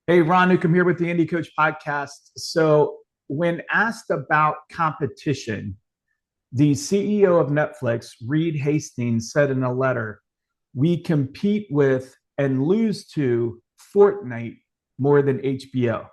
Hey, Ron Newcomb here with the Indie Coach Podcast. So, when asked about competition, the CEO of Netflix, Reed Hastings, said in a letter, "We compete with and lose to Fortnite more than HBO."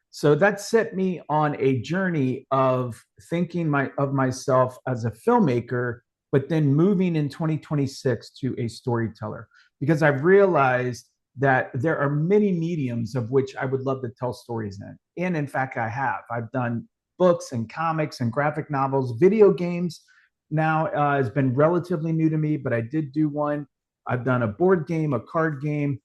So that set me on a journey of thinking of myself as a filmmaker, but then moving in 2026 to a storyteller because I've realized that there are many mediums of which I would love to tell stories in. And in fact, I have. I've done books and comics and graphic novels, video games. Now has been relatively new to me, but I did do one. I've done a board game, a card game.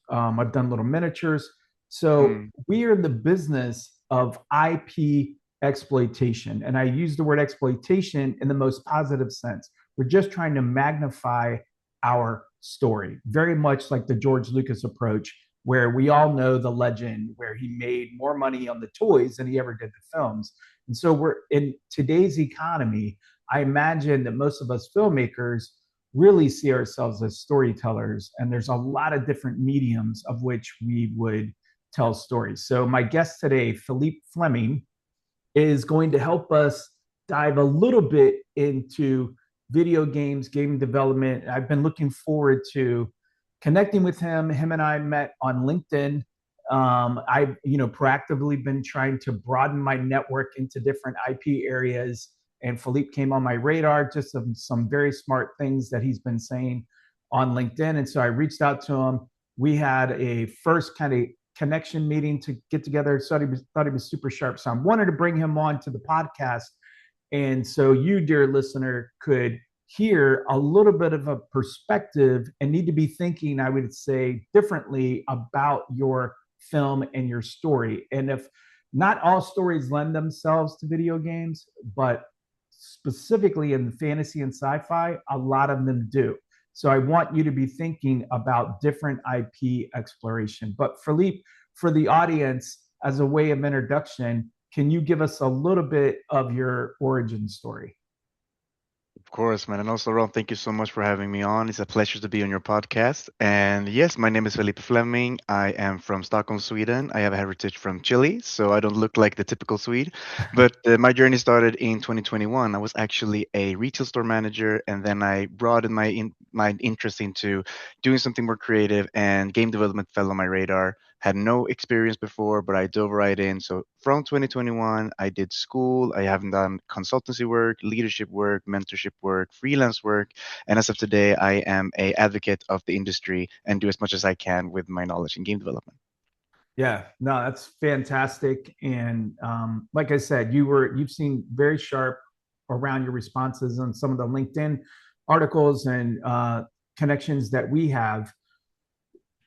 I've done little miniatures. So Mm, we are in the business of IP exploitation. And I use the word exploitation in the most positive sense. We're just trying to magnify our story, very much like the George Lucas approach, where we all know the legend where he made more money on the toys than he ever did the films. And so we're in today's economy. I imagine that most of us filmmakers really see ourselves as storytellers, and there's a lot of different mediums of which we would tell stories. So, my guest today, Felipe Fleming, is going to help us dive a little bit into video games, game development. I've been looking forward to connecting with him. Him and I met on LinkedIn. I've proactively been trying to broaden my network into different IP areas, and Philippe came on my radar. Just some very smart things that he's been saying on LinkedIn, and so I reached out to him. We had a first kind of connection meeting to get together. Thought he was super sharp. So I wanted to bring him on to the podcast. And so you, dear listener, could hear a little bit of a perspective and need to be thinking, I would say, differently about your film and your story. And if not all stories lend themselves to video games, but specifically in fantasy and sci-fi, a lot of them do. So I want you to be thinking about different IP exploration. But Philippe, for the audience, as a way of introduction, can you give us a little bit of your origin story? of course, man. And also, Ron, thank you so much for having me on. It's a pleasure to be on your podcast. And yes, my name is Felipe Fleming. I am from Stockholm, Sweden. I have a heritage from Chile, so I don't look like the typical Swede. But my journey started in 2021. I was actually a retail store manager, and then I broadened my interest into doing something more creative, and game development fell on my radar. Had no experience before, but I dove right in. So from 2021, I did school. I haven't done consultancy work, leadership work, mentorship work, freelance work, and as of today, I am a advocate of the industry and do as much as I can with my knowledge in game development. Yeah, no, that's fantastic. And like I said, you've seen very sharp around your responses on some of the LinkedIn articles and connections that we have.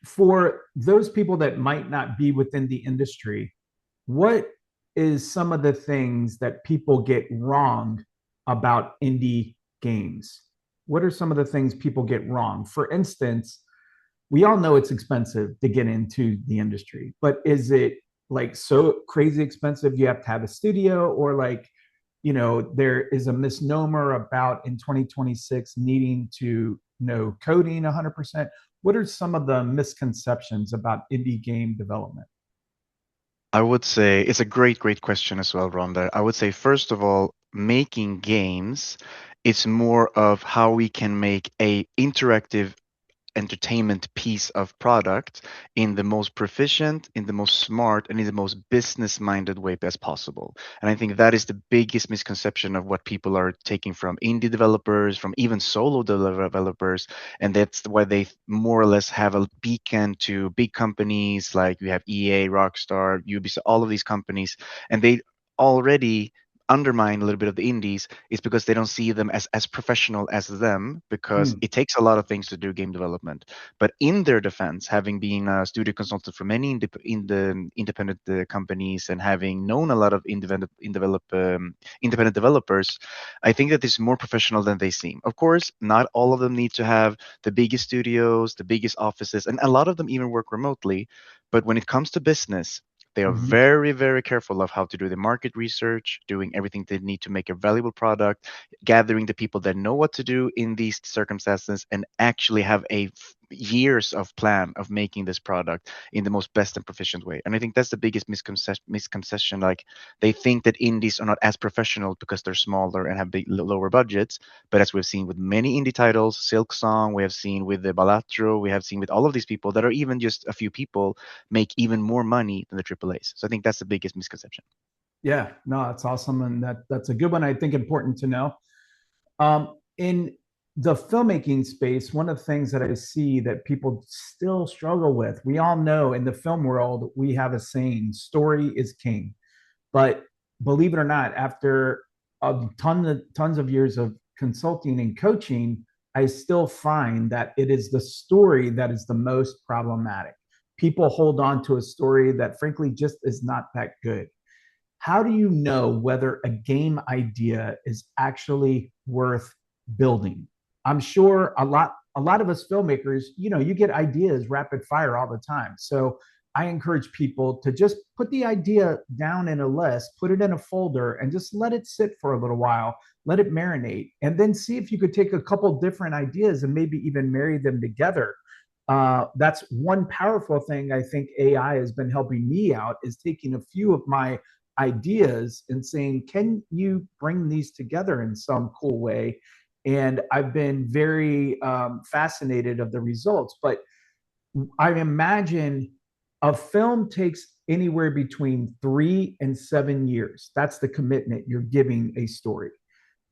For those people that might not be within the industry, what is some of the things that people get wrong about indie games? What are some of the things people get wrong? For instance, we all know it's expensive to get into the industry, but is it like so crazy expensive you have to have a studio, or like, there is a misnomer about in 2026 needing to know coding 100%? What are some of the misconceptions about indie game development? I would say it's a great question as well, Rhonda. I would say, first of all, making games, it's more of how we can make a interactive entertainment piece of product in the most proficient, in the most smart, and in the most business minded way as possible. And I think that is the biggest misconception of what people are taking from indie developers, from even solo developers. And that's why they more or less have a beacon to big companies like you have EA, Rockstar, Ubisoft, all of these companies, and they already undermine a little bit of the indies is because they don't see them as professional as them, because Hmm. it takes a lot of things to do game development. But in their defense, having been a studio consultant for many in the independent companies and having known a lot of independent developers, I think that it's more professional than they seem. Of course, not all of them need to have the biggest studios, the biggest offices, and a lot of them even work remotely. But when it comes to business, they are Mhm. very careful of how to do the market research, doing everything they need to make a valuable product, gathering the people that know what to do in these circumstances, and actually have a years of plan of making this product in the most best and proficient way. And I think that's the biggest misconception. Like they think that indies are not as professional because they're smaller and have lower budgets. But as we've seen with many indie titles, Silk Song, we have seen with the Balatro, we have seen with all of these people that are even just a few people make even more money than the AAAs. So I think that's the biggest misconception. Yeah, no, that's awesome, and that's a good one. I think important to know. In the filmmaking space, one of the things that I see that people still struggle with, we all know in the film world, we have a saying, story is king. But believe it or not, after tons of years of consulting and coaching, I still find that it is the story that is the most problematic. People hold on to a story that frankly just is not that good. How do you know whether a game idea is actually worth building? I'm sure a lot of us filmmakers, you get ideas rapid fire all the time. So I encourage people to just put the idea down in a list, put it in a folder, and just let it sit for a little while, let it marinate, and then see if you could take a couple different ideas and maybe even marry them together. That's one powerful thing I think AI has been helping me out is taking a few of my ideas and saying, can you bring these together in some cool way? And I've been very fascinated of the results. But I imagine a film takes anywhere between 3 and 7 years. That's the commitment you're giving a story.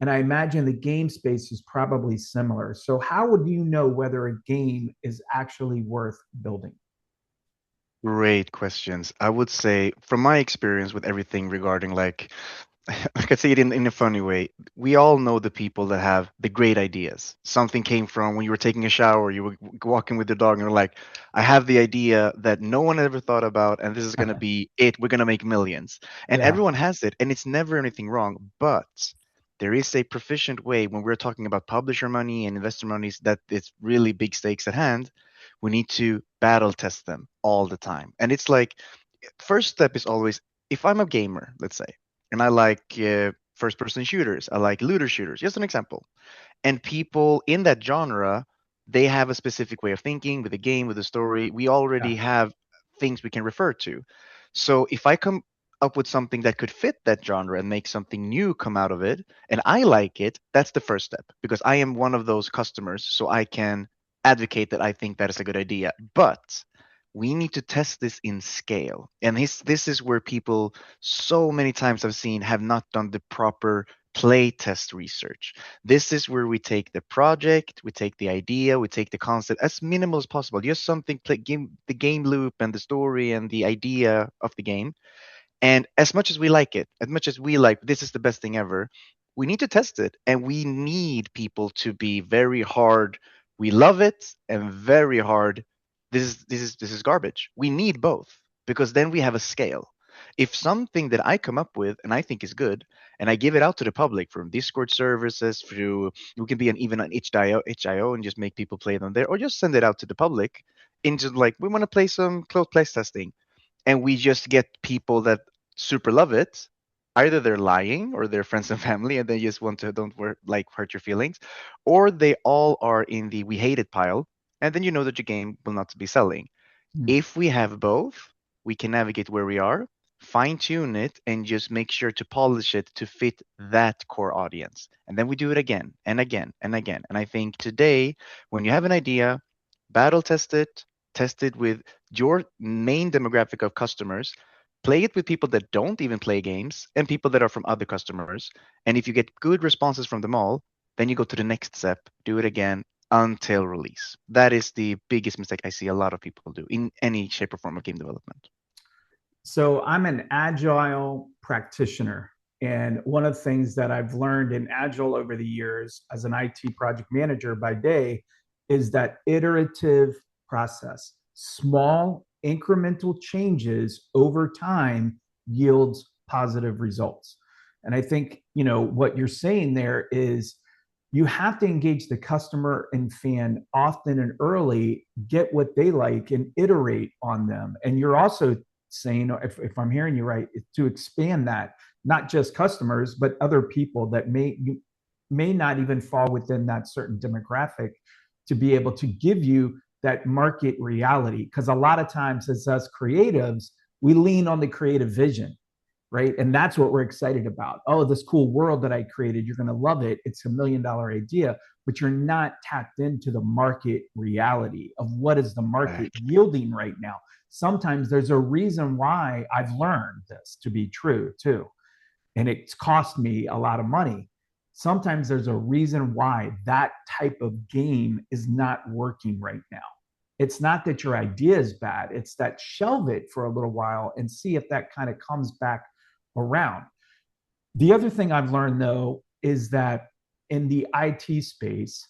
And I imagine the game space is probably similar. So, how would you know whether a game is actually worth building? Great questions. I would say, from my experience with everything regarding like I could say it in a funny way. We all know the people that have the great ideas. Something came from when you were taking a shower, you were walking with the dog, and you're like, I have the idea that no one ever thought about, and this is going to be it. We're going to make millions. And Yeah. everyone has it, and it's never anything wrong. But there is a proficient way when we're talking about publisher money and investor monies that it's really big stakes at hand. We need to battle test them all the time. And it's like, first step is always if I'm a gamer, let's say, and I like first person shooters, I like looter shooters, just an example. And people in that genre, they have a specific way of thinking with the game, with the story. We Yeah. already have things we can refer to. So if I come up with something that could fit that genre and make something new come out of it, and I like it, that's the first step because I am one of those customers. So I can advocate that I think that is a good idea. But we need to test this in scale. And this is where people so many times I've seen have not done the proper play test research. This is where we take the project, we take the idea, we take the concept as minimal as possible. Just something the game loop and the story and the idea of the game, and as much as we like it, as much as we like this is the best thing ever, we need to test it. And we need people to be very hard. We love it and very hard. This is garbage. We need both because then we have a scale. If something that I come up with and I think is good, and I give it out to the public from Discord services, through we can be even on itch.io and just make people play them there, or just send it out to the public into like we want to play some close play testing, and we just get people that super love it. Either they're lying or they're friends and family and they just want to don't like hurt your feelings, or they all are in the we hate it pile, and then you know that your game will not be selling. Mm. If we have both, we can navigate where we are, fine tune it, and just make sure to polish it to fit that core audience. And then we do it again and again and again. And I think today, when you have an idea, battle test it with your main demographic of customers, play it with people that don't even play games and people that are from other customers. And if you get good responses from them all, then you go to the next step, do it again until release. That is the biggest mistake I see a lot of people do in any shape or form of game development. So I'm an agile practitioner. And one of the things that I've learned in agile over the years as an IT project manager by day is that iterative process, small incremental changes over time yields positive results. And I think, what you're saying there is you have to engage the customer and fan often and early, get what they like and iterate on them. And you're also saying, if I'm hearing you right, to expand that, not just customers, but other people that may not even fall within that certain demographic to be able to give you that market reality. Because a lot of times as us creatives, we lean on the creative vision, right? And that's what we're excited about. Oh, this cool world that I created, you're going to love it. It's $1 million idea, but you're not tapped into the market reality of what is the market Exactly. yielding right now. Sometimes there's a reason why I've learned this to be true too. And it's cost me a lot of money. Sometimes there's a reason why that type of game is not working right now. It's not that your idea is bad, it's that shelve it for a little while and see if that kind of comes back around. The other thing I've learned though is that in the IT space,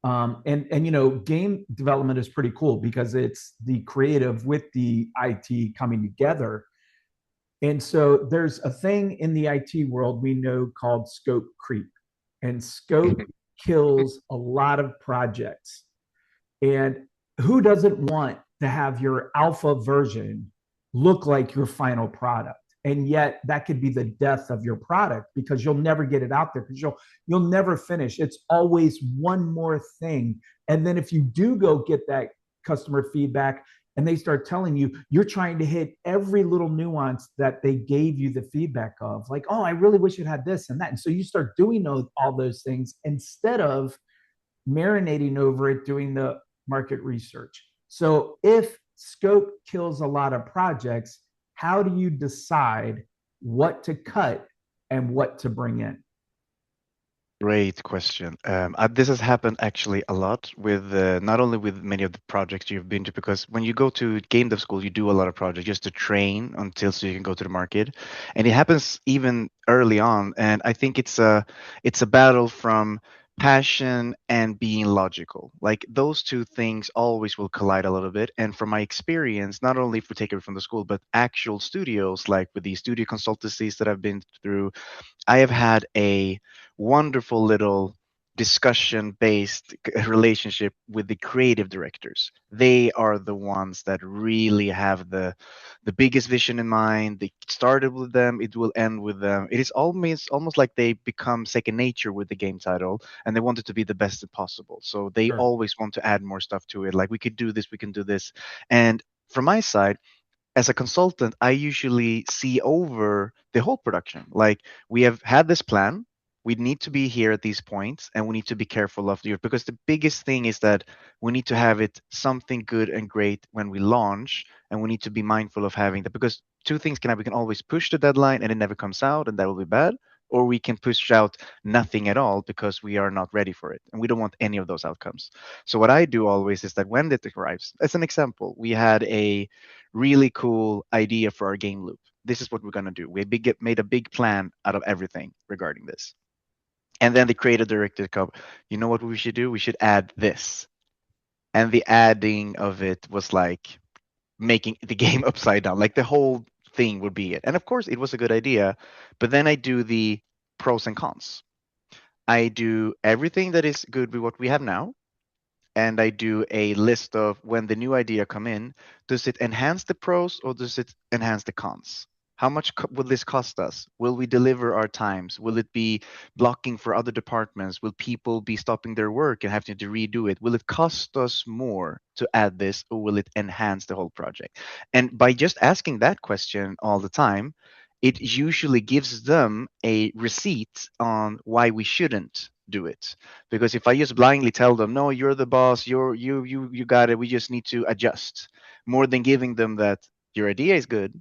and game development is pretty cool because it's the creative with the IT coming together. And so there's a thing in the IT world we know called scope creep, and scope kills a lot of projects. And who doesn't want to have your alpha version look like your final product? And yet that could be the death of your product because you'll never get it out there because you'll never finish. It's always one more thing. And then if you do go get that customer feedback and they start telling you you're trying to hit every little nuance that they gave you the feedback of, like, oh, I really wish it had this and that. And so you start doing all those things instead of marinating over it, doing the market research. So if scope kills a lot of projects, how do you decide what to cut and what to bring in? Great question. This has happened actually a lot with not only with many of the projects you've been to, because when you go to game dev school, you do a lot of projects just to train until so you can go to the market, and it happens even early on. And I think it's a battle from passion and being logical. Like those two things always will collide a little bit. And from my experience, not only if we take it from the school, but actual studios, like with the studio consultancies that I've been through, I have had a wonderful little discussion based relationship with the creative directors. They are the ones that really have the biggest vision in mind. They started with them, it will end with them. It is almost like they become second nature with the game title, and they want it to be the best possible. So they Sure. always want to add more stuff to it. Like we could do this, we can do this. And from my side, as a consultant, I usually see over the whole production. Like we have had this plan, we need to be here at these points, and we need to be careful of the because the biggest thing is that we need to have it something good and great when we launch, and we need to be mindful of having that because two things can happen. We can always push the deadline and it never comes out, and that will be bad. Or we can push out nothing at all because we are not ready for it. And we don't want any of those outcomes. So, what I do always is that when it arrives, as an example, we had a really cool idea for our game loop. This is what we're going to do. Made a big plan out of everything regarding this. And then the creative director come, you know what we should do? We should add this. And the adding of it was like making the game upside down. Like the whole thing would be it. And of course, it was a good idea. But then I do the pros and cons. I do everything that is good with what we have now, and I do a list of when the new idea come in, does it enhance the pros or does it enhance the cons? How much will this cost us? Will we deliver our times? Will it be blocking for other departments? Will people be stopping their work and having to redo it? Will it cost us more to add this or will it enhance the whole project? And by just asking that question all the time, it usually gives them a receipt on why we shouldn't do it. Because if I just blindly tell them, no, you're the boss, you got it, we just need to adjust, more than giving them that your idea is good,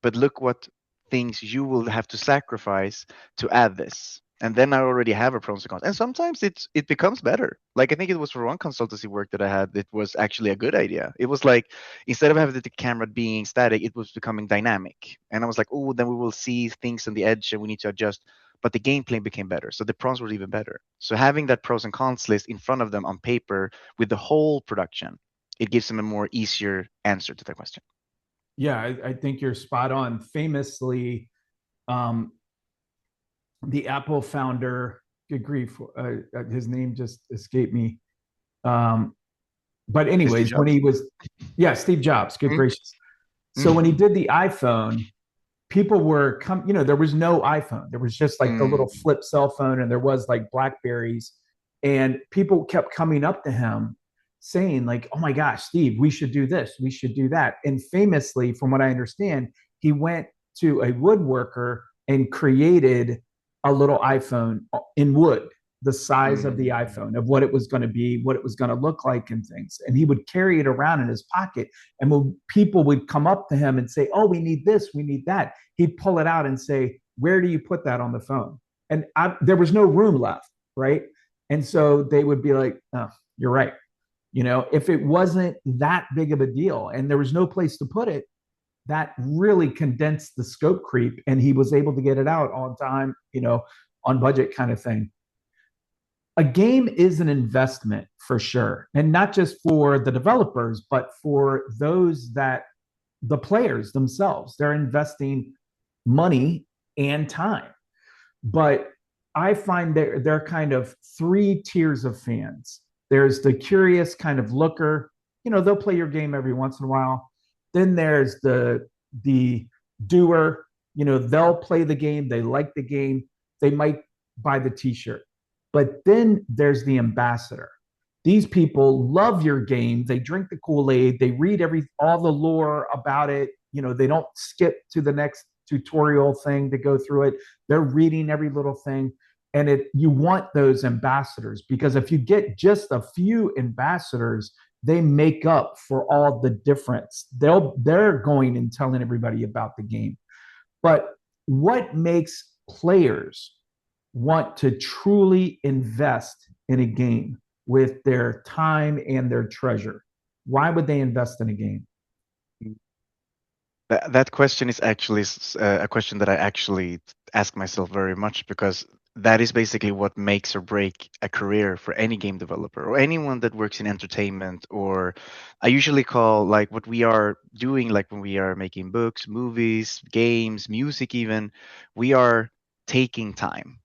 but look what things you will have to sacrifice to add this. And then I already have a pros and cons. And sometimes it becomes better. Like I think it was for one consultancy work that I had, it was actually a good idea. It was like instead of having the camera being static, it was becoming dynamic. And I was like, oh, then we will see things on the edge and we need to adjust. But the gameplay became better. So the pros were even better. So having that pros and cons list in front of them on paper with the whole production, it gives them a more easier answer to the question. Yeah, I think you're spot on. Famously, um, the Apple founder, good grief, his name just escaped me. Um, but Steve anyways, when Jobs. he was, yeah, Steve Jobs, good Mm, gracious. So when he mm, did the iPhone, people were there was no iPhone. There was just like the little mm. flip cell phone, and there was like Blackberries, and people kept coming up to him saying like, "Oh my gosh, Steve, we should do this, we should do that." And famously, from what I understand, he went to a woodworker and created a little iPhone in wood, the size of the Mm. iPhone, of what it was going to be, what it was going to look like, and things. And he would carry it around in his pocket. And when people would come up to him and say, "Oh, we need this, we need that," he'd pull it out and say, "Where do you put that on the phone?" And there was no room left, right? And so they would be like, "Oh, you're right." If it wasn't that big of a deal and there was no place to put it, that really condensed the scope creep, and he was able to get it out on time, on budget, kind of thing. A game is an investment for sure, and not just for the developers, but for those that the players themselves. They're investing money and time. But I find there are kind of three tiers of fans. There's the curious kind of looker. They'll play your game every once in a while. Then there's the doer. They'll play the game. They like the game. They might buy the T-shirt. But then there's the ambassador. These people love your game. They drink the Kool-Aid. They read all the lore about it. They don't skip to the next tutorial thing to go through it. They're reading every little thing. And you want those ambassadors, because if you get just a few ambassadors, they make up for all the difference. They're going and telling everybody about the game. But what makes players want to truly invest in a game with their time and their treasure? Why would they invest in a game? That question is actually a question that I actually ask myself very much, because that is basically what makes or break a career for any game developer or anyone that works in entertainment. Or I usually call, like, what we are doing, like when we are making books, movies, games, music, even, we are taking time.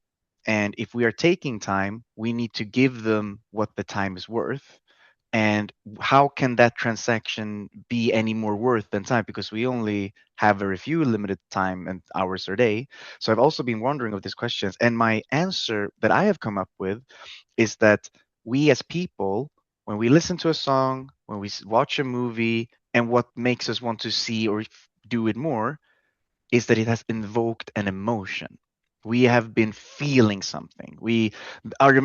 And if we are taking time, we need to give them what the time is worth. And how can that transaction be any more worth than time? Because we only have very few limited time and hours a day. So I've also been wondering of these questions. And my answer that I have come up with is that we as people, when we listen to a song, when we watch a movie, and what makes us want to see or do it more is that it has invoked an emotion. We have been feeling something. We are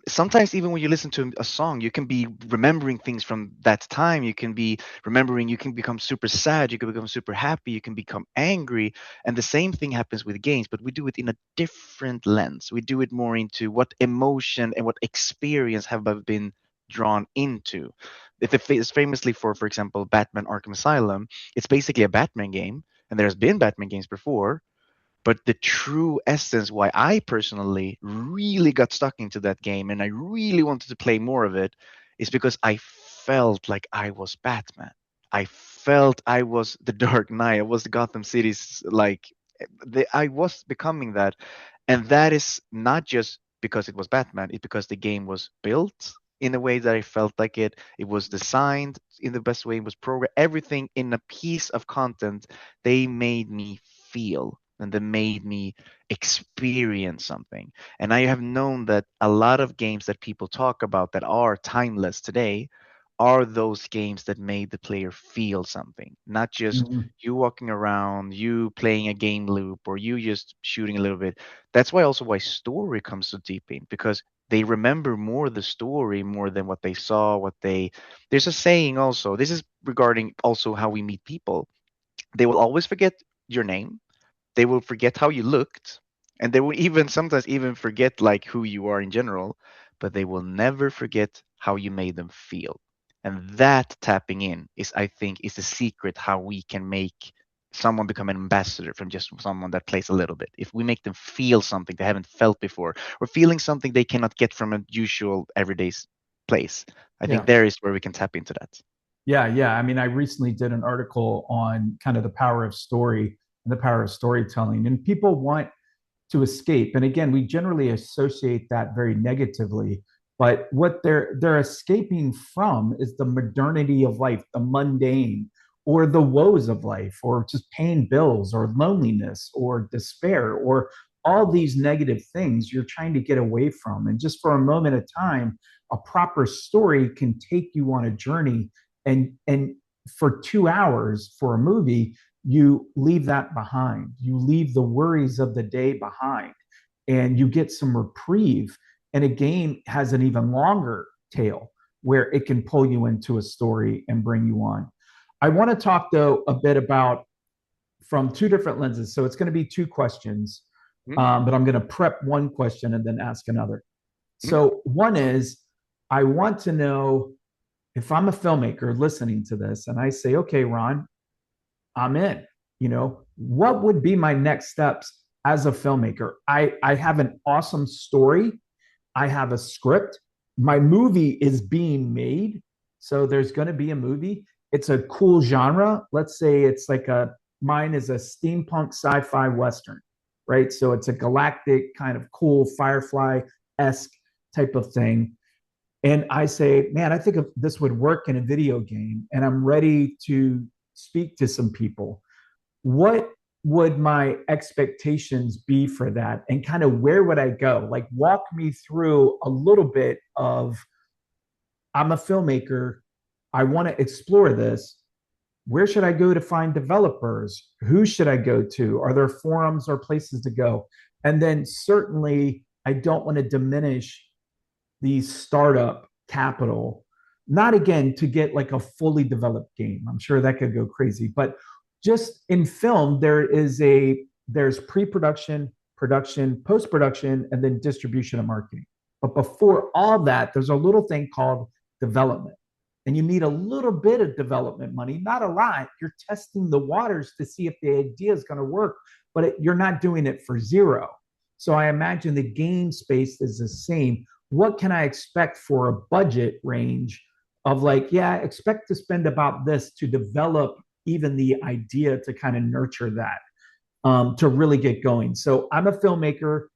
sometimes, even when you listen to a song, you can be remembering things from that time. You can be remembering. You can become super sad. You can become super happy. You can become angry. And the same thing happens with games, but we do it in a different lens. We do it more into what emotion and what experience have I been drawn into. It's famously for example, Batman Arkham Asylum. It's basically a Batman game, and there's been Batman games before, but the true essence why I personally really got stuck into that game and I really wanted to play more of it is because I felt like I was Batman. I felt I was the Dark Knight. I was the Gotham City's, like, I was becoming that. And that is not just because it was Batman, it's because the game was built in a way that I felt like it. It was designed in the best way, it was programmed, everything in a piece of content. They made me feel and they made me experience something. And I have known that a lot of games that people talk about that are timeless today are those games that made the player feel something, not just Mm-hmm. you walking around, you playing a game loop, or you just shooting a little bit. That's why also why story comes so deep in, because they remember more the story more than what they saw, what they there's a saying also. This is regarding also how we meet people. They will always forget your name, they will forget how you looked, and they will even sometimes even forget like who you are in general, but they will never forget how you made them feel. And that tapping in is, I think, is the secret how we can make someone become an ambassador from just someone that plays a little bit. If we make them feel something they haven't felt before, or feeling something they cannot get from a usual everyday place, I think Yeah. there is where we can tap into that. Yeah, yeah. I mean, I recently did an article on kind of the power of story and the power of storytelling, and people want to escape. And again, we generally associate that very negatively. But what they're escaping from is the modernity of life, the mundane, or the woes of life, or just paying bills, or loneliness, or despair, or all these negative things you're trying to get away from. And just for a moment of time, a proper story can take you on a journey. And for 2 hours for a movie, you leave that behind. You leave the worries of the day behind and you get some reprieve. And a game has an even longer tail where it can pull you into a story and bring you on. I want to talk though a bit about from two different lenses. So it's going to be two questions, Mhm, but I'm going to prep one question and then ask another. mhm, So one is, I want to know if I'm a filmmaker listening to this and I say, okay, Ron, I'm in. What would be my next steps as a filmmaker? I have an awesome story. I have a script. My movie is being made. So there's going to be a movie. It's a cool genre. Let's say it's like mine is a steampunk sci fi Western, right? So it's a galactic kind of cool Firefly esque type of thing. And I say, man, I think if this would work in a video game, and I'm ready to speak to some people. What would my expectations be for that? And kind of where would I go? Like, walk me through a little bit of I'm a filmmaker. I want to explore this. Where should I go to find developers? Who should I go to? Are there forums or places to go? And then certainly, I don't want to diminish the startup capital, not again to get like a fully developed game. I'm sure that could go crazy, but just in film, there's pre-production, production, post-production, and then distribution and marketing. But before all that, there's a little thing called development. And you need a little bit of development money, not a lot. You're testing the waters to see if the idea is going to work, but you're not doing it for zero. So I imagine the game space is the same. What can I expect for a budget range of like, yeah, expect to spend about this to develop even the idea to kind of nurture that to really get going. So I'm a filmmaker.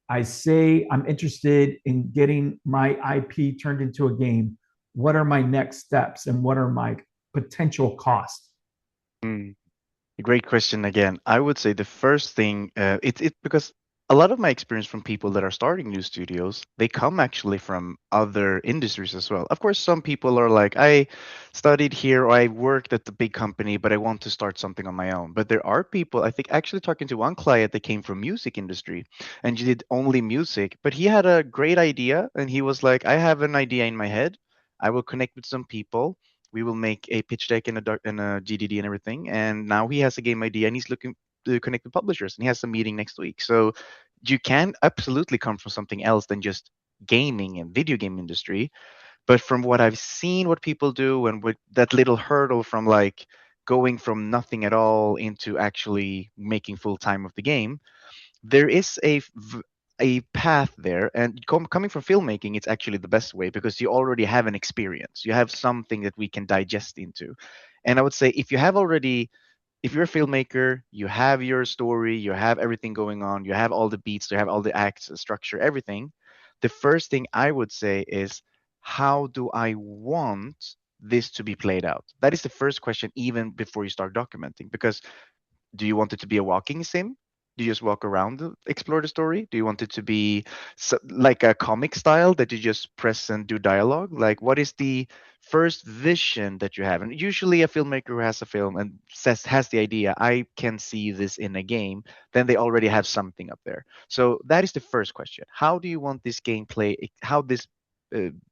I say I'm interested in getting my IP turned into a game. What are my next steps and what are my potential costs? mm. Great question again. I would say the first thing, it's because a lot of my experience from people that are starting new studios, they come actually from other industries as well. Of course, some people are like, I studied here or I worked at the big company, but I want to start something on my own. But there are people, I think actually talking to one client that came from music industry and he did only music, but he had a great idea and he was like, I have an idea in my head. I will connect with some people, we will make a pitch deck and a GDD and everything. And now he has a game idea and he's looking to connect with publishers and he has a meeting next week. So you can absolutely come from something else than just gaming and video game industry. But from what I've seen, what people do and with that little hurdle from like going from nothing at all into actually making full time of the game, there is a path there, and coming from filmmaking, it's actually the best way because you already have an experience, you have something that we can digest into. And I would say if you have already, if you're a filmmaker, you have your story, you have everything going on, you have all the beats, you have all the acts, the structure, everything, the first thing I would say is, how do I want this to be played out? That is the first question even before you start documenting, because do you want it to be a walking sim? Do you just walk around, explore the story? Do you want it to be like a comic style that you just press and do dialogue? Like, what is the first vision that you have? And usually, a filmmaker who has a film and says has the idea, I can see this in a game, then they already have something up there. So that is the first question. How do you want this gameplay? How this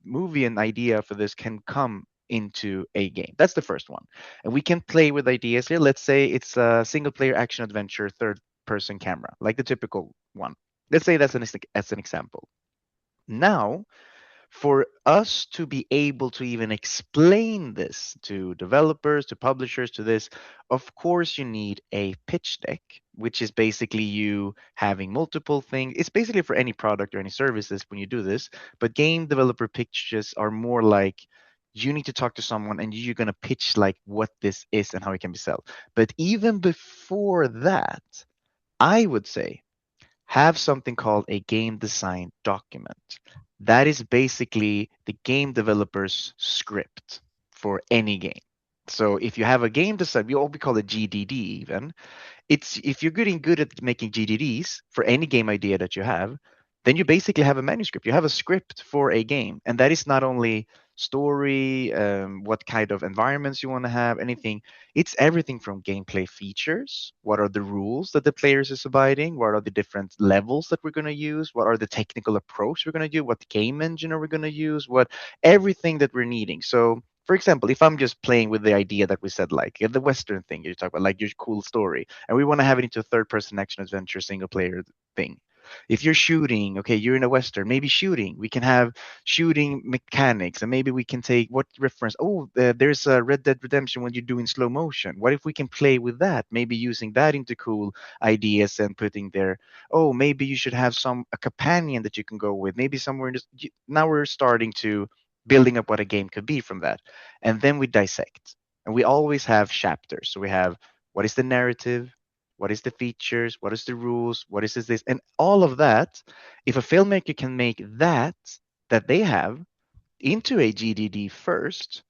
movie and idea for this can come into a game? That's the first one. And we can play with ideas here. Let's say it's a single player action adventure, third person camera, like the typical one. Let's say that's as an example. Now, for us to be able to even explain this to developers, to publishers, to this, of course, you need a pitch deck, which is basically you having multiple things. It's basically for any product or any services when you do this, but game developer pitches are more like you need to talk to someone and you're going to pitch like what this is and how it can be sold. But even before that, I would say have something called a game design document. That is basically the game developer's script for any game. So if you have a game design, we call it GDD even. It's if you're getting good at making GDDs for any game idea that you have, then you basically have a manuscript. You have a script for a game, and that is not only story, what kind of environments you want to have, anything. It's everything from gameplay features. What are the rules that the players is abiding? What are the different levels that we're going to use? What are the technical approach we're going to do? What game engine are we going to use? What everything that we're needing. So for example, if I'm just playing with the idea that we said, like the Western thing you talk about, like your cool story, and we want to have it into a third person action adventure single player thing. If you're shooting, okay, you're in a Western, maybe shooting. We can have shooting mechanics, and maybe we can take what reference. Oh, there's a Red Dead Redemption when you're doing slow motion. What if we can play with that? Maybe using that into cool ideas and putting there. Oh, maybe you should have some a companion that you can go with. Maybe somewhere in this. Now we're starting to building up what a game could be from that, and then we dissect. And we always have chapters. So we have what is the narrative, what is the features, what is the rules, what is this, and all of that. If a filmmaker can make that they have into a GDD first,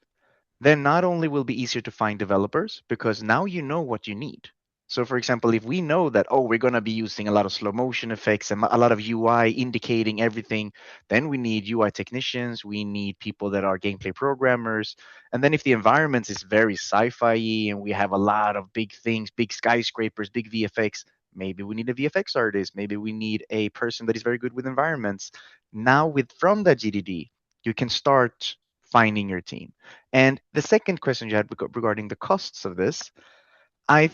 then not only will it be easier to find developers because now you know what you need. So, for example, if we know that, oh, we're going to be using a lot of slow motion effects and a lot of UI indicating everything, then we need UI technicians, we need people that are gameplay programmers. And then if the environment is very sci fi and we have a lot of big things, big skyscrapers, big VFX, maybe we need a VFX artist, maybe we need a person that is very good with environments. Now, with from that GDD, you can start finding your team. And the second question you had regarding the costs of this, I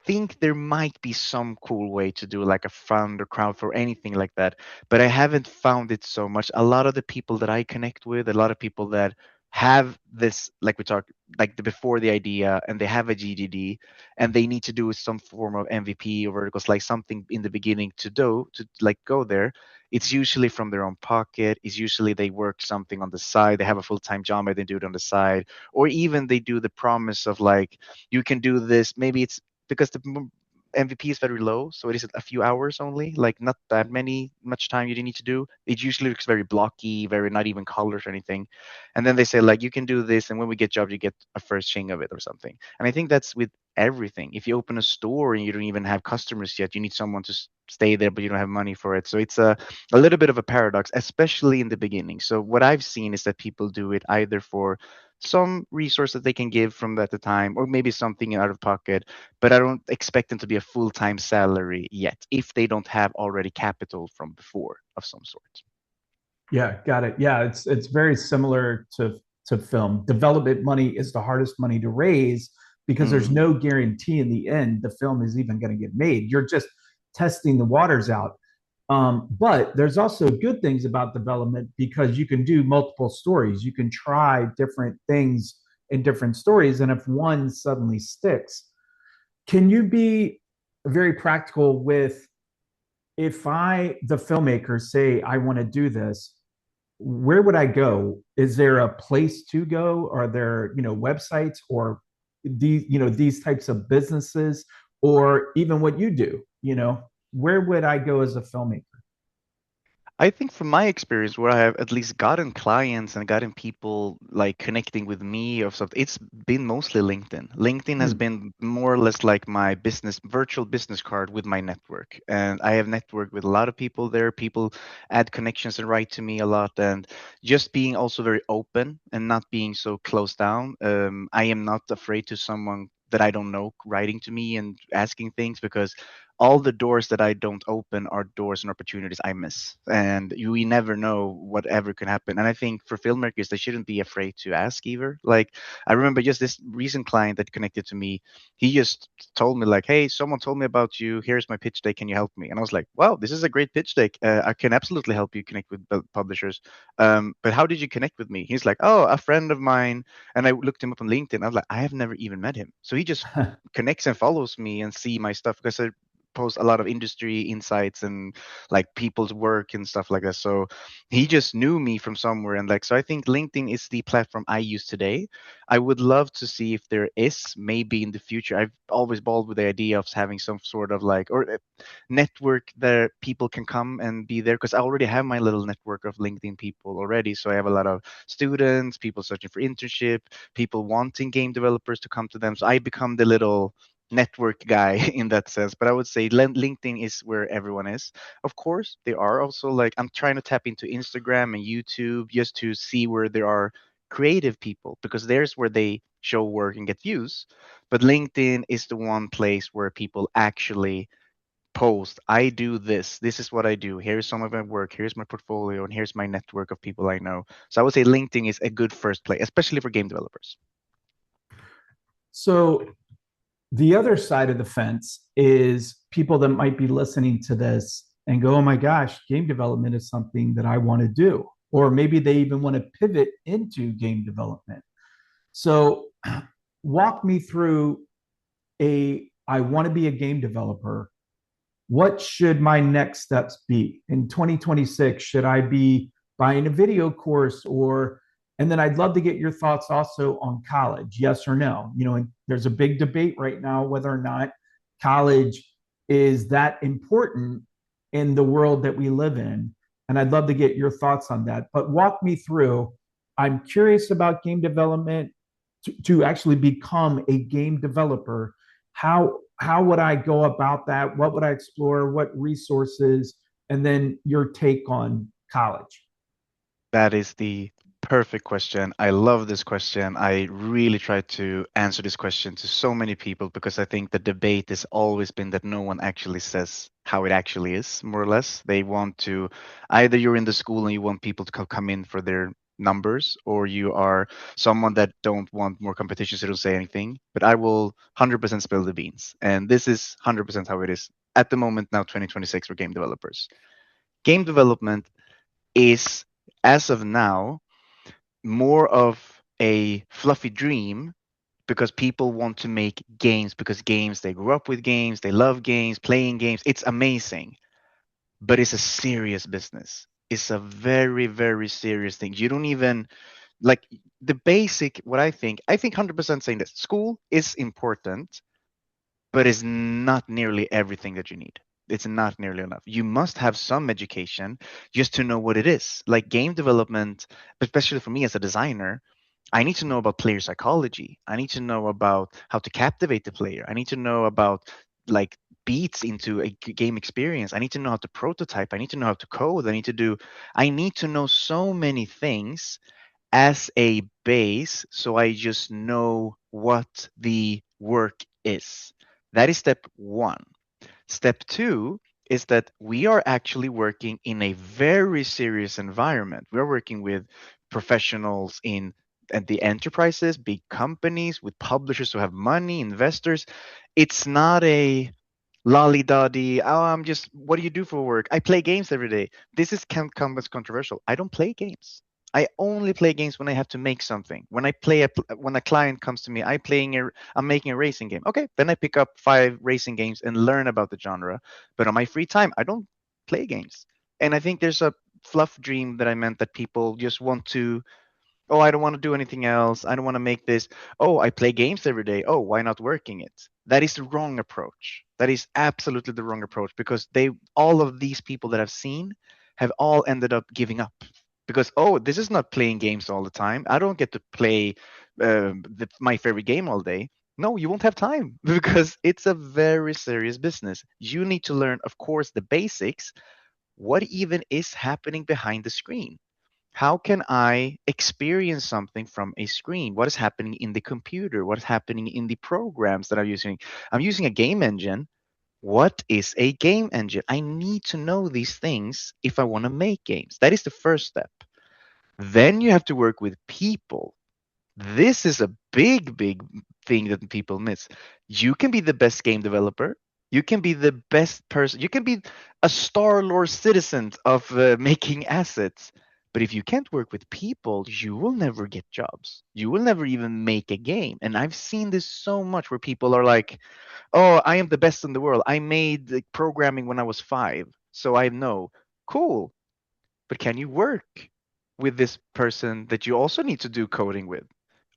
think there might be some cool way to do like a fund or crowd for anything like that, but I haven't found it so much. A lot of the people that I connect with, a lot of people that have this, like we talked, like the before the idea, and they have a GDD, and they need to do some form of MVP or verticals, like something in the beginning to like go there. It's usually from their own pocket. It's usually they work something on the side. They have a full-time job, and they do it on the side, or even they do the promise of like you can do this. Maybe it's because the MVP is very low, so it is a few hours only, like not that much time you need to do. It usually looks very blocky, very not even colors or anything. And then they say like you can do this, and when we get jobs, you get a first shing of it or something. And I think that's with everything. If you open a store and you don't even have customers yet, you need someone to stay there, but you don't have money for it. So it's a little bit of a paradox, especially in the beginning. So what I've seen is that people do it either for some resource that they can give from at the time, or maybe something out of pocket, but I don't expect them to be a full-time salary yet if they don't have already capital from before of some sort. Yeah, got it. Yeah, it's very similar to film. Development money is the hardest money to raise because there's Mm, no guarantee in the end the film is even going to get made. You're just testing the waters out. But there's also good things about development because you can do multiple stories. You can try different things in different stories, and if one suddenly sticks, can you be very practical with if the filmmaker, say I want to do this, where would I go? Is there a place to go? Are there, websites or these types of businesses, or even what you do? Where would I go as a filmmaker? I think from my experience, where I have at least gotten clients and gotten people like connecting with me or something, it's been mostly LinkedIn. LinkedIn has Hmm. been more or less like my business, virtual business card with my network. And I have networked with a lot of people there. People add connections and write to me a lot. And just being also very open and not being so closed down. I am not afraid to someone that I don't know writing to me and asking things because all the doors that I don't open are doors and opportunities I miss. And we never know whatever can happen. And I think for filmmakers, they shouldn't be afraid to ask either. Like, I remember just this recent client that connected to me. He just told me, like, hey, someone told me about you. Here's my pitch deck. Can you help me? And I was like, wow, this is a great pitch deck. I can absolutely help you connect with publishers. But how did you connect with me? He's like, oh, a friend of mine. And I looked him up on LinkedIn. I was like, I have never even met him. So he just connects and follows me and see my stuff because post a lot of industry insights and like people's work and stuff like that. So he just knew me from somewhere, and like, so I think LinkedIn is the platform I use today. I would love to see if there is maybe in the future. I've always balled with the idea of having some sort of like, or network that people can come and be there, because I already have my little network of LinkedIn people already. So I have a lot of students, people searching for internship, people wanting game developers to come to them. So I become the little network guy in that sense. But I would say LinkedIn is where everyone is. Of course, they are also like, I'm trying to tap into Instagram and YouTube just to see where there are creative people, because there's where they show work and get views. But LinkedIn is the one place where people actually post, I do this, this is what I do, here's some of my work, here's my portfolio, and here's my network of people I know. So I would say LinkedIn is a good first place, especially for game developers. So the other side of the fence is people that might be listening to this and go, oh my gosh, game development is something that I want to do. Or maybe they even want to pivot into game development. So walk me through I want to be a game developer. What should my next steps be in 2026? Should I be buying a video course, or and then I'd love to get your thoughts also on college, yes or no. There's a big debate right now whether or not college is that important in the world that we live in, and I'd love to get your thoughts on that. But walk me through. I'm curious about game development to actually become a game developer. How would I go about that? What would I explore? What resources? And then your take on college. That is the perfect question. I love this question. I really try to answer this question to so many people, because I think the debate has always been that no one actually says how it actually is, more or less. They want to, either you're in the school and you want people to come in for their numbers, or you are someone that don't want more competition, so don't say anything. But I will 100% spill the beans. And this is 100% how it is at the moment now, 2026, for game developers. Game development is, as of now, more of a fluffy dream, because people want to make games, because games, they grew up with games, they love games, playing games. It's amazing, but it's a serious business. It's a very, very serious thing. You don't even like the basic, what I think 100% saying this school is important, but it's not nearly everything that you need. It's not nearly enough. You must have some education just to know what it is. Like game development, especially for me as a designer, I need to know about player psychology. I need to know about how to captivate the player. I need to know about like beats into a game experience. I need to know how to prototype. I need to know how to code. I need to know so many things as a base, so I just know what the work is. That is step one. Step two is that we are actually working in a very serious environment. We're working with professionals in at the enterprises, big companies, with publishers who have money, investors. It's not a lolly doddy. Oh, what do you do for work? I play games every day. This is can come as controversial. I don't play games. I only play games when I have to make something. When a client comes to me, I'm making a racing game. Okay, then I pick up 5 racing games and learn about the genre. But on my free time, I don't play games. And I think there's a fluff dream that I meant, that people just want to, oh, I don't want to do anything else. I don't want to make this. Oh, I play games every day. Oh, why not working it? That is the wrong approach. That is absolutely the wrong approach, because all of these people that I've seen have all ended up giving up, because, oh, this is not playing games all the time. I don't get to play my favorite game all day. No, you won't have time because it's a very serious business. You need to learn, of course, the basics. What even is happening behind the screen? How can I experience something from a screen? What is happening in the computer? What is happening in the programs that I'm using? I'm using a game engine. What is a game engine? I need to know these things if I want to make games. That is the first step. Then you have to work with people. This is a big, big thing that people miss. You can be the best game developer. You can be the best person. You can be a Star Lord citizen of making assets. But if you can't work with people, you will never get jobs. You will never even make a game. And I've seen this so much where people are like, "Oh, I am the best in the world. I made like, programming when I was 5, so I know." Cool. But can you work with this person that you also need to do coding with?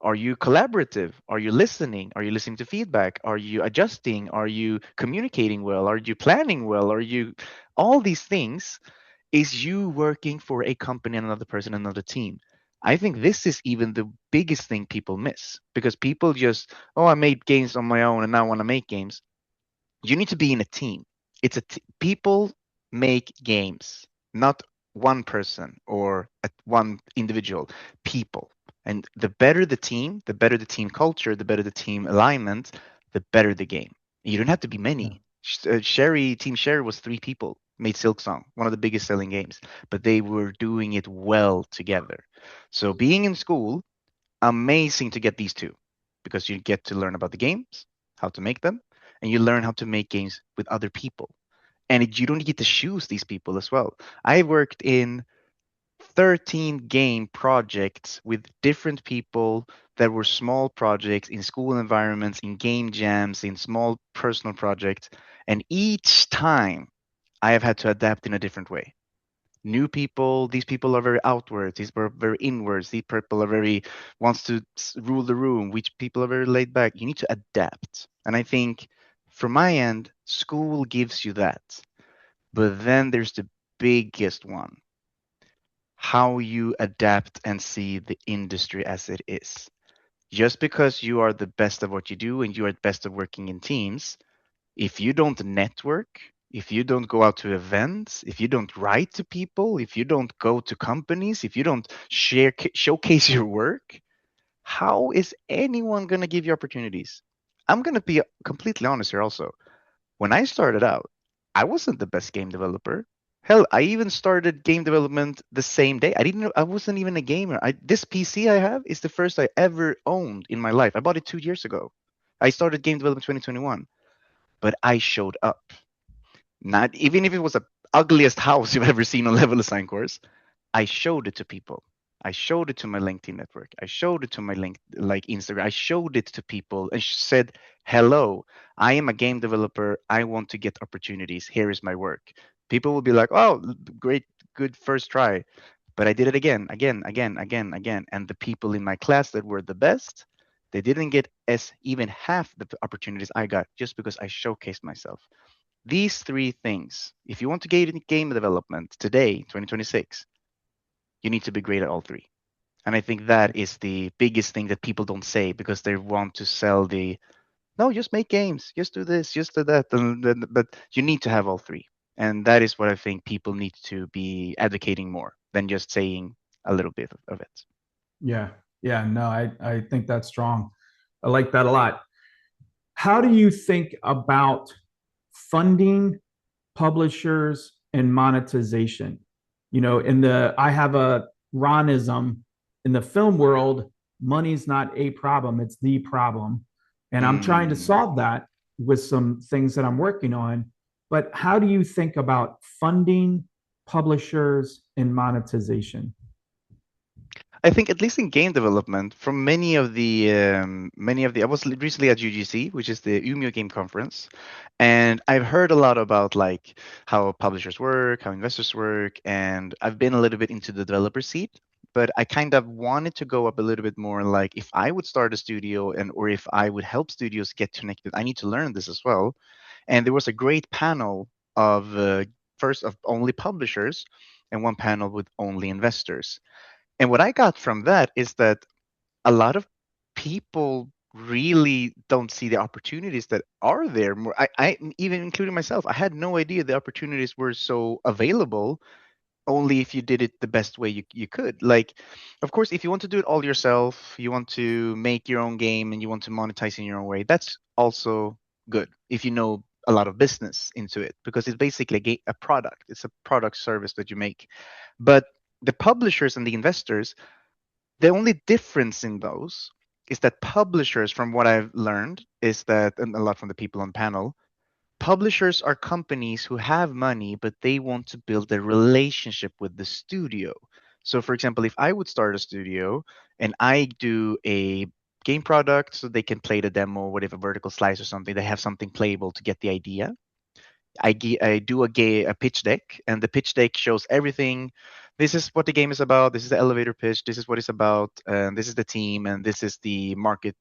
Are you collaborative? Are you listening? Are you listening to feedback? Are you adjusting? Are you communicating well? Are you planning well? Are you all these things is you working for a company, another person, another team. I think this is even the biggest thing people miss because people just, oh, I made games on my own and now I want to make games. You need to be in a team. People make games, not one person or one individual. People, and the better the team culture, the better the team alignment, the better the game. You don't have to be Yeah. many. Sherry Team Sherry was 3 people. Made Silksong, one of the biggest selling games, but they were doing it well together. So being in school, amazing to get these two because you get to learn about the games, how to make them, and you learn how to make games with other people. And you don't get to choose these people as well. I worked in 13 game projects with different people that were small projects in school environments, in game jams, in small personal projects. And each time I have had to adapt in a different way. New people, these people are very outwards, these are very inwards, these people are very wants to rule the room, which people are very laid back. You need to adapt. And I think from my end, school gives you that. But then there's the biggest one, how you adapt and see the industry as it is. Just because you are the best of what you do and you are the best of working in teams, if you don't network, if you don't go out to events, if you don't write to people, if you don't go to companies, if you don't showcase your work, how is anyone going to give you opportunities? I'm going to be completely honest here also. When I started out, I wasn't the best game developer. Hell, I even started game development the same day. I didn't know I wasn't even a gamer. This PC I have is the first I ever owned in my life. I bought it 2 years ago. I started game development 2021, but I showed up. Not even if it was the ugliest house you've ever seen on level design course, I showed it to people. I showed it to my LinkedIn network. I showed it to my like Instagram. I showed it to people and said, "Hello, I am a game developer. I want to get opportunities. Here is my work." People will be like, "Oh, great, good first try." But I did it again, again, again, again, again. And the people in my class that were the best, they didn't get as even half the opportunities I got just because I showcased myself. These 3 things, if you want to get in game development today, 2026, you need to be great at all 3. And I think that is the biggest thing that people don't say because they want to sell the no, just make games, just do this, just do that. But you need to have all 3. And that is what I think people need to be advocating more than just saying a little bit of it. Yeah. Yeah. No, I think that's strong. I like that a lot. How do you think about funding publishers and monetization? I have a Ronism in the film world, money's not a problem, it's the problem. And I'm trying to Mm. solve that with some things that I'm working on. But how do you think about funding publishers and monetization? I think at least in game development, from I was recently at UGC, which is the Umeå Game Conference, and I've heard a lot about like how publishers work, how investors work, and I've been a little bit into the developer seat. But I kind of wanted to go up a little bit more like if I would start a studio and or if I would help studios get connected, I need to learn this as well. And there was a great panel of first of only publishers and one panel with only investors. And what I got from that is that a lot of people really don't see the opportunities that are there. I even including myself, I had no idea the opportunities were so available only if you did it the best way you could. Like, of course, if you want to do it all yourself, you want to make your own game and you want to monetize in your own way, that's also good if you know a lot of business into it because it's basically a product. It's a product service that you make. But the publishers and the investors, the only difference in those is that publishers, from what I've learned, is that, and a lot from the people on panel, publishers are companies who have money, but they want to build a relationship with the studio. So, for example, if I would start a studio and I do a game product so they can play the demo, whatever vertical slice or something, they have something playable to get the idea. I do a pitch deck, and the pitch deck shows everything. This is what the game is about. This is the elevator pitch. This is what it's about. And this is the team, and this is the market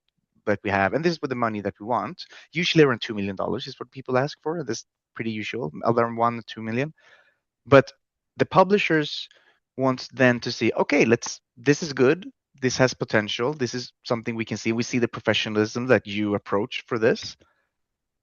that we have, and this is what the money that we want. Usually around $2 million is what people ask for. This is pretty usual, around 1 to 2 million. But the publishers want then to see, okay, let's. This is good. This has potential. This is something we can see. We see the professionalism that you approach for this.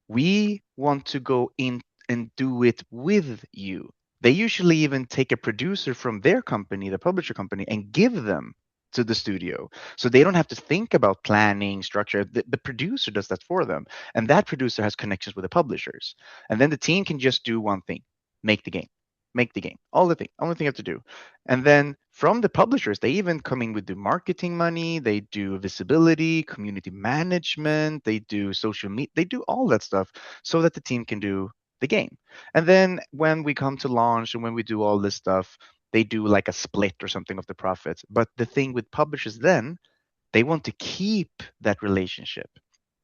We want to go in and do it with you. They usually even take a producer from their company, the publisher company, and give them to the studio. So they don't have to think about planning, structure. The producer does that for them. And that producer has connections with the publishers. And then the team can just do one thing, make the game. Make the game. Only thing you have to do. And then from the publishers, they even come in with the marketing money, they do visibility, community management, they do social media, they do all that stuff so that the team can do the game. And then when we come to launch and when we do all this stuff, they do like a split or something of the profits. But the thing with publishers then, they want to keep that relationship.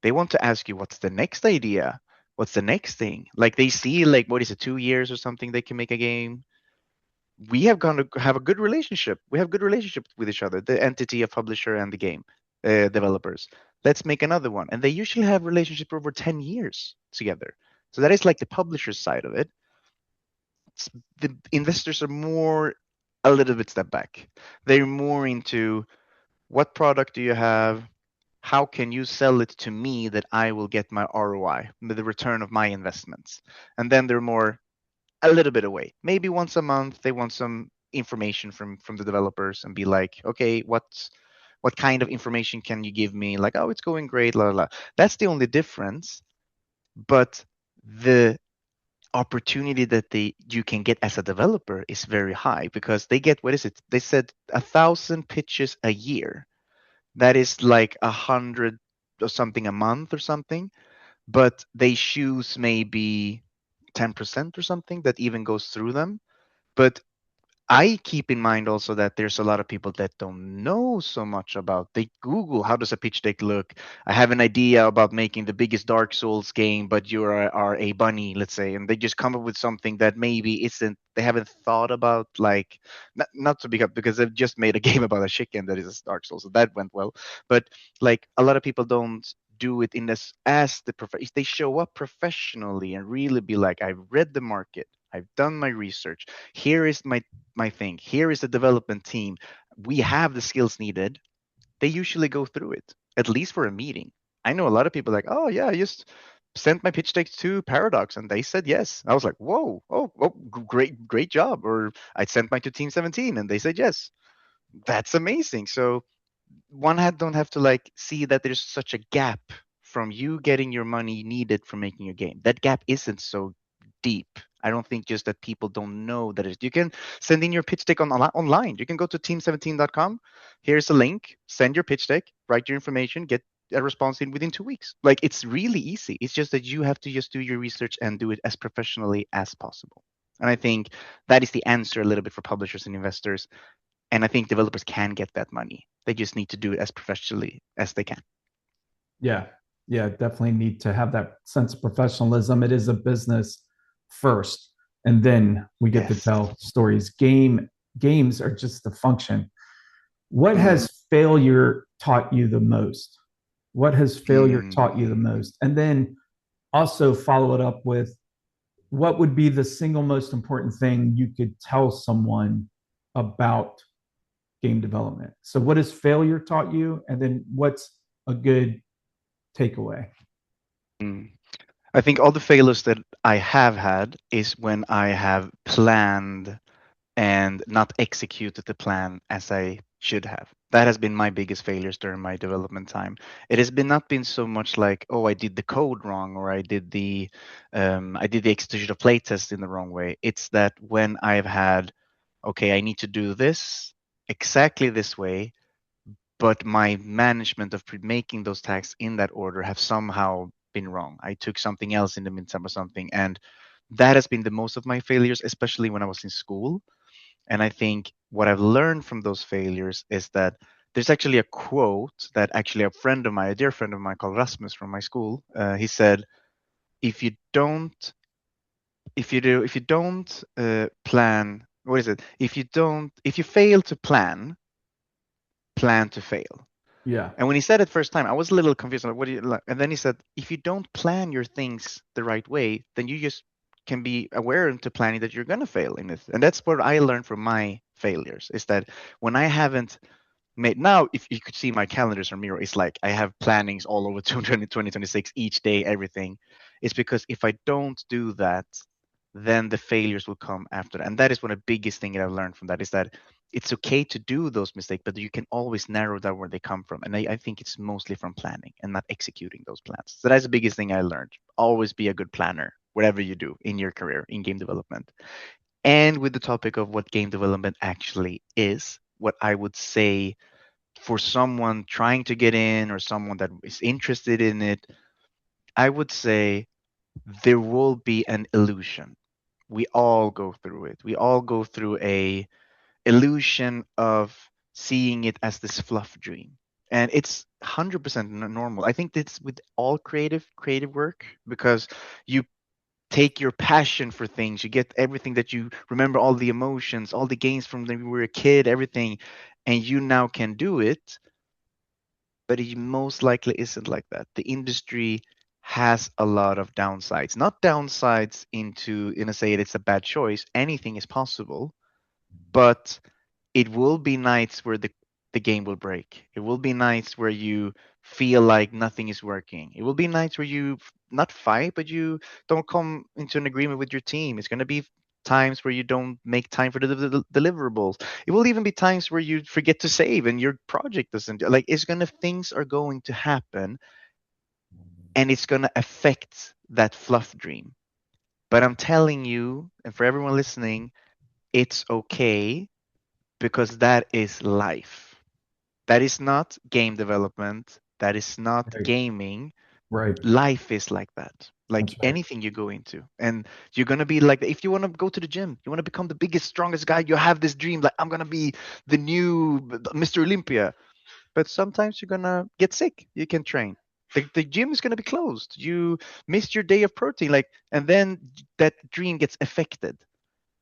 They want to ask you, what's the next idea? What's the next thing? Like they see, like, what is it, 2 years or something, they can make a game. We have gone to have a good relationship. We have good relationship with each other, the entity of publisher and the game developers. Let's make another one. And they usually have relationship for over 10 years together. So that is like the publisher's side of it. The investors are more a little bit step back. They're more into what product do you have? How can you sell it to me that I will get my ROI, the return of my investments? And then they're more a little bit away. Maybe once a month they want some information from the developers and be like, okay, what kind of information can you give me? Like, oh, it's going great, la la la. That's the only difference. But the opportunity that they you can get as a developer is very high because they get, what is it? They said 1,000 pitches a year. That is like 100 or something a month or something. But they choose maybe 10% or something that even goes through them. But I keep in mind also that there's a lot of people that don't know so much about. They Google how does a pitch deck look. I have an idea about making the biggest Dark Souls game, but you are a bunny, let's say, and they just come up with something that maybe isn't. They haven't thought about, like, not to be up because they've just made a game about a chicken that is a Dark Souls, so that went well. But like a lot of people don't do it in this as the if they show up professionally and really be like, I've read the market, I've done my research, here is my thing. Here is the development team. We have the skills needed. They usually go through it, at least for a meeting. I know a lot of people like, oh yeah, I just sent my pitch deck to Paradox and they said yes. I was like, whoa, oh, great job. Or I sent mine to Team 17 and they said yes. That's amazing. So one had don't have to like see that there's such a gap from you getting your money needed for making your game. That gap isn't so deep. I don't think just that people don't know that you can send in your pitch deck online. You can go to team17.com. Here's a link. Send your pitch deck. Write your information. Get a response in within 2 weeks. Like it's really easy. It's just that you have to just do your research and do it as professionally as possible. And I think that is the answer a little bit for publishers and investors. And I think developers can get that money. They just need to do it as professionally as they can. Yeah. Yeah. Definitely need to have that sense of professionalism. It is a business first, and then we get to Yes. tell stories. Games are just the function. What Mm, has failure taught you the most? What has failure taught you the mm, most? And then also follow it up with what would be the single most important thing you could tell someone about game development? So, what has failure taught you? And then what's a good takeaway? mm. I think all the failures that I have had is when I have planned and not executed the plan as I should have. That has been my biggest failures during my development time. It has been not been so much like, oh, I did the code wrong or I did the execution of playtest in the wrong way. It's that when I've had, okay, I need to do this exactly this way, but my management of making those tasks in that order have somehow been wrong. I took something else in the meantime or something, and that has been the most of my failures, especially when I was in school. And I think what I've learned from those failures is that there's actually a quote that actually a friend of mine, a dear friend of mine called Rasmus from my school, he said, if you don't, if you don't plan, what is it? If you fail to plan, plan to fail. Yeah. And when he said it first time, I was a little confused. I'm like, what do you like? And then he said, if you don't plan your things the right way, then you just can be aware into planning that you're gonna fail in it. And that's what I learned from my failures is that when I haven't made now, if you could see my calendars on Miro, it's like I have plannings all over 2026 each day, everything. It's because if I don't do that, then the failures will come after that. And that is one of the biggest thing that I've learned from that is that it's okay to do those mistakes, but you can always narrow down where they come from. And I think it's mostly from planning and not executing those plans. So that's the biggest thing I learned. Always be a good planner, whatever you do in your career in game development. And with the topic of what game development actually is, what I would say for someone trying to get in or someone that is interested in it, I would say there will be an illusion. We all go through it. We all go through a illusion of seeing it as this fluff dream. And it's 100% normal. I think that's with all creative work because you take your passion for things, you get everything that you remember, all the emotions, all the games from when you were a kid, everything, and you now can do it, but it most likely isn't like that. The industry has a lot of downsides. Not downsides into in a say it's a bad choice. Anything is possible, but it will be nights where the game will break. It will be nights where you feel like nothing is working. It will be nights where you not fight, but you don't come into an agreement with your team. It's going to be times where you don't make time for the deliverables. It will even be times where you forget to save and your project doesn't like it's going to things are going to happen and it's going to affect that fluff dream. But I'm telling you, and for everyone listening, it's okay because that is life. That is not game development. That is not Right. gaming. Right. Life is like that. Like That's right. anything you go into. And you're going to be like, if you want to go to the gym, you want to become the biggest, strongest guy, you have this dream, like, I'm going to be the new Mr. Olympia. But sometimes you're going to get sick. You can train. The gym is going to be closed. You missed your day of protein. Like, and then that dream gets affected.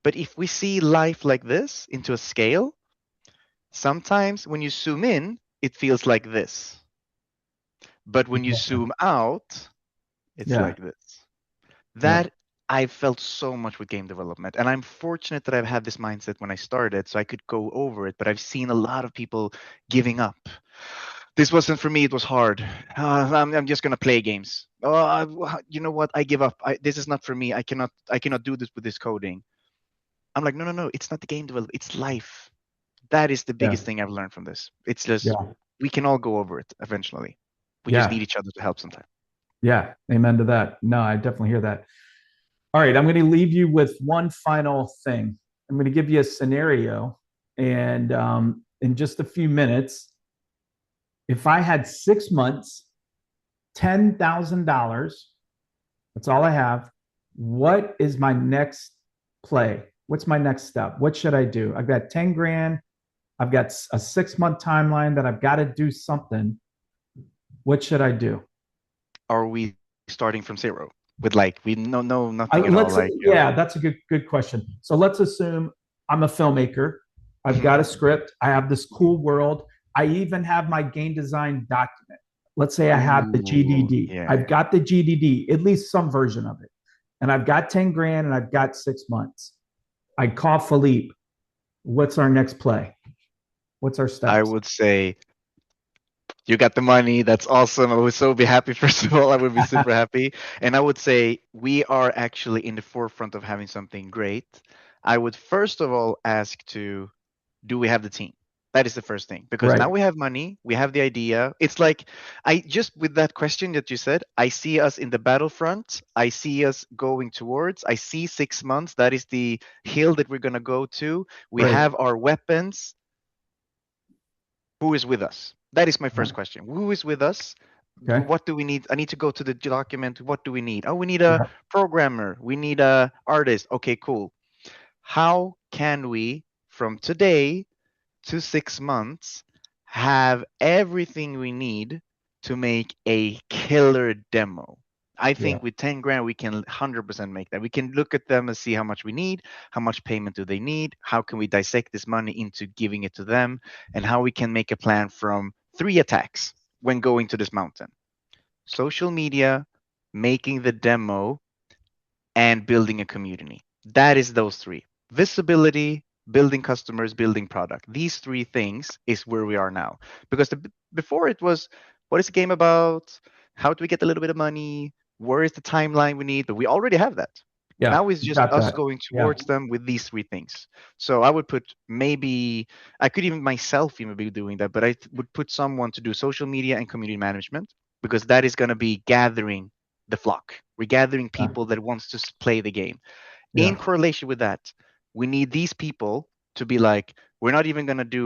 But if we see life like this into a scale, sometimes when you zoom in, it feels like this. But when you zoom out, it's Yeah. like this. Yeah. That I felt so much with game development. And I'm fortunate that I've had this mindset when I started so I could go over it. But I've seen a lot of people giving up. This wasn't for me, it was hard. I'm just going to play games. Oh, you know what? I give up. This is not for me. I cannot do this with this coding. I'm like, no, no, no. It's not the game development. It's life. That is the Yeah. biggest thing I've learned from this. It's just Yeah. we can all go over it eventually. We just Yeah. need each other to help sometimes. Yeah. Amen to that. No, I definitely hear that. All right. I'm going to leave you with one final thing. I'm going to give you a scenario. And in just a few minutes, if I had 6 months, $10,000, that's all I have. What is my next play? What's my next step? What should I do? I've got 10 grand. I've got a 6 month timeline that I've got to do something. What should I do? Are we starting from zero with like we know nothing at all? Let's Like Yeah, that's a good question. So let's assume I'm a filmmaker. I've mhm. got a script. I have this cool world. I even have my game design document. Let's say I have the Ooh, GDD. yeah, I've yeah. got the GDD, at least some version of it. And I've got 10 grand and I've got 6 months. I call Philippe. What's our next play? What's our I steps? would say you got the money. That's awesome. I would so be happy. First of all, I would be super happy. And I would say we are actually in the forefront of having something great. I would first of all ask to do we have the team? That is the first thing because now Right, we have money, we have the idea. It's like I just with that question that you said, I see us in the battlefront. I see us going towards. I see 6 months. That is the hill that we're gonna go to. We right. have our weapons. Who is with us? That is my first question. Who is with us? Okay. What do we need? I need to go to the document. What do we need? Oh, we need a Yeah. programmer. We need a artist. Okay, cool. How can we from today to 6 months, have everything we need to make a killer demo. I Yeah. think with 10 grand, we can 100% make that. We can look at them and see how much we need, how much payment do they need, how can we dissect this money into giving it to them, and how we can make a plan from 3 attacks when going to this mountain: social media, making the demo, and building a community. That is those three: visibility, building customers, building product. These three things is where we are now. Because before it was, what is the game about? How do we get a little bit of money? Where is the timeline we need? But we already have that. Yeah. Now it's You just got us that. going Yeah. towards them with these three things. So I would put, maybe I could even myself even be doing that, but I would put someone to do social media and community management, because that is going to be gathering the flock. We're gathering Yeah. people that wants to play the game. In Yeah. correlation with that, we need these people to be like, we're not even gonna do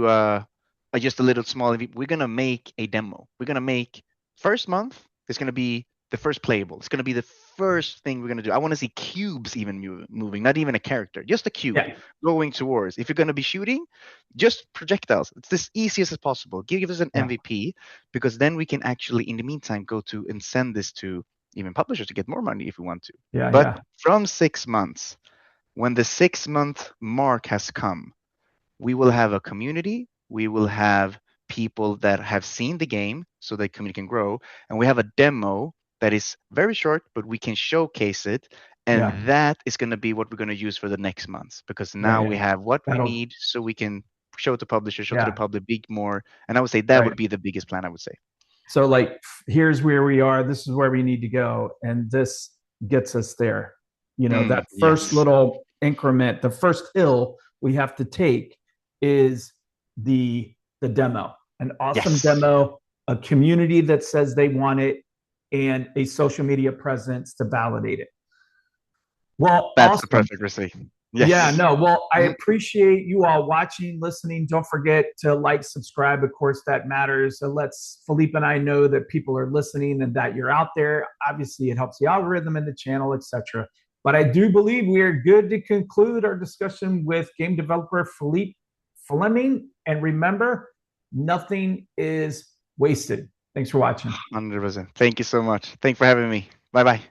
just a little small. We're gonna make a demo. We're gonna make, first month. It's gonna be the first playable. It's gonna be the first thing we're gonna do. I want to see cubes even moving, not even a character, just a cube Yeah. going towards. If you're gonna be shooting, just projectiles. It's as easy as possible. Give us an Yeah. MVP, because then we can actually, in the meantime, go to and send this to even publishers to get more money if we want to. Yeah. But Yeah. from 6 months, when the 6 month mark has come, we will have a community. We will have people that have seen the game so the community can grow. And we have a demo that is very short, but we can showcase it. Yeah. And that is going to be what we're going to use for the next months, because Yeah. now we Yeah. have what we That'll. need so we can show to publishers, show to the Yeah. public, big more. And I would say that Right. would be the biggest plan, I would say. So, like, here's where we are. This is where we need to go, and this gets us there. That first Yes, little increment, the first hill we have to take is the demo, an awesome yes, demo, a community that says they want it, and a social media presence to validate it. Well, that's the awesome. perfect recipe. Yeah, Yes. no. Well, I Mhm. appreciate you all watching, listening. Don't forget to like, subscribe. Of course, that matters. So let's Felipe and I know that people are listening and that you're out there. Obviously, it helps the algorithm in the channel, etc. But I do believe we are good to conclude our discussion with game developer Felipe Fleming. And remember, nothing is wasted. Thanks for watching. 100%. Thank you so much. Thanks for having me. Bye bye.